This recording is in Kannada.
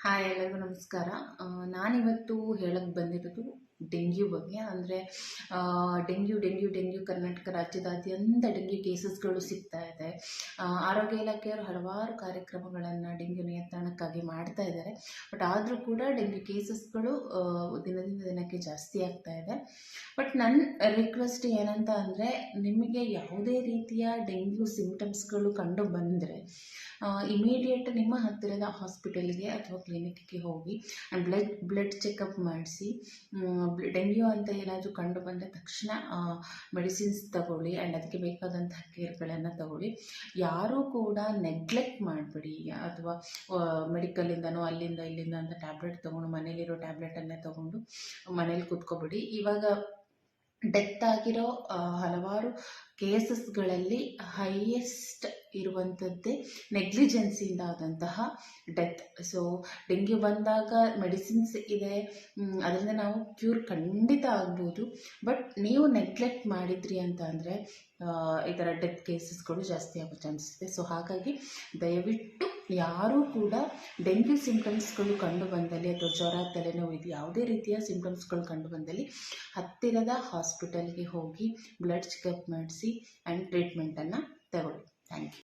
ಹಾಯ್ ಎಲ್ಲರಿಗೂ ನಮಸ್ಕಾರ. ನಾನಿವತ್ತು ಹೇಳಕ್ಕೆ ಬಂದಿರೋದು ಡೆಂಗ್ಯೂ ಬಗ್ಗೆ. ಅಂದರೆ ಡೆಂಗ್ಯೂ ಕರ್ನಾಟಕ ರಾಜ್ಯದಾದ್ಯಂತ ಡೆಂಗ್ಯೂ ಕೇಸಸ್ಗಳು ಸಿಗ್ತಾ ಇದೆ. ಆರೋಗ್ಯ ಇಲಾಖೆಯವರು ಹಲವಾರು ಕಾರ್ಯಕ್ರಮಗಳನ್ನು ಡೆಂಗ್ಯೂ ನಿಯಂತ್ರಣಕ್ಕಾಗಿ ಮಾಡ್ತಾ ಇದ್ದಾರೆ. ಬಟ್ ಆದರೂ ಕೂಡ ಡೆಂಗ್ಯೂ ಕೇಸಸ್ಗಳು ದಿನದಿಂದ ದಿನಕ್ಕೆ ಜಾಸ್ತಿ ಆಗ್ತಾ ಇದೆ. ಬಟ್ ನನ್ನ ರಿಕ್ವೆಸ್ಟ್ ಏನಂತ ಅಂದರೆ, ನಿಮಗೆ ಯಾವುದೇ ರೀತಿಯ ಡೆಂಗ್ಯೂ ಸಿಂಪ್ಟಮ್ಸ್ಗಳು ಕಂಡು ಬಂದರೆ ಇಮಿಡಿಯೇಟ್ ನಿಮ್ಮ ಹತ್ತಿರದ ಹಾಸ್ಪಿಟಲ್ಗೆ ಅಥವಾ ಕ್ಲಿನಿಕ್ಗೆ ಹೋಗಿ ಬ್ಲಡ್ ಚೆಕಪ್ ಮಾಡಿಸಿ. ಡೆಂಗ್ಯೂ ಅಂತ ಏನಾದರೂ ಕಂಡು ಬಂದ ತಕ್ಷಣ ಮೆಡಿಸಿನ್ಸ್ ತಗೊಳ್ಳಿ ಆ್ಯಂಡ್ ಅದಕ್ಕೆ ಬೇಕಾದಂತಹ ಕೇರ್ಗಳನ್ನು ತಗೊಳ್ಳಿ. ಯಾರೂ ಕೂಡ ನೆಗ್ಲೆಕ್ಟ್ ಮಾಡಬೇಡಿ, ಅಥವಾ ಮೆಡಿಕಲಿಂದನೋ ಅಲ್ಲಿಂದ ಇಲ್ಲಿಂದ ಅಂತ ಟ್ಯಾಬ್ಲೆಟ್ ತೊಗೊಂಡು ಮನೇಲಿರೋ ಟ್ಯಾಬ್ಲೆಟನ್ನೇ ತೊಗೊಂಡು ಮನೇಲಿ ಕೂತ್ಕೊಬೇಡಿ. ಇವಾಗ ಡೆತ್ ಆಗಿರೋ ಹಲವಾರು ಕೇಸಸ್ಗಳಲ್ಲಿ ಹೈಯೆಸ್ಟ್ ಇರುವಂಥದ್ದೇ ನೆಗ್ಲಿಜೆನ್ಸಿಯಿಂದ ಆದಂತಹ ಡೆತ್. ಸೊ ಡೆಂಗ್ಯೂ ಬಂದಾಗ ಮೆಡಿಸಿನ್ಸ್ ಇದೆ, ಅದರಿಂದ ನಾವು ಕ್ಯೂರ್ ಖಂಡಿತ ಆಗ್ಬೋದು. ಬಟ್ ನೀವು ನೆಗ್ಲೆಕ್ಟ್ ಮಾಡಿದ್ರಿ ಅಂತ ಅಂದರೆ ಈ ಥರ ಡೆತ್ ಕೇಸಸ್ಗಳು ಜಾಸ್ತಿ ಆಗೋ ಚಾನ್ಸಸ್ ಇದೆ. ಸೊ ಹಾಗಾಗಿ ದಯವಿಟ್ಟು ಯಾರೂ ಕೂಡ ಡೆಂಗ್ಯೂ ಸಿಂಪ್ಟಮ್ಸ್ಗಳು ಕಂಡು ಬಂದಲ್ಲಿ ಅಥವಾ ಜ್ವರ, ತಲೆನೋವು, ಇದು ಯಾವುದೇ ರೀತಿಯ ಸಿಂಪ್ಟಮ್ಸ್ಗಳು ಕಂಡು ಬಂದಲ್ಲಿ ಹತ್ತಿರದ ಹಾಸ್ಪಿಟಲ್ಗೆ ಹೋಗಿ ಬ್ಲಡ್ ಚೆಕಪ್ ಮಾಡಿಸಿ ಆ್ಯಂಡ್ ಟ್ರೀಟ್ಮೆಂಟನ್ನು ತಗೊಳ್ಳಿ. Thank you.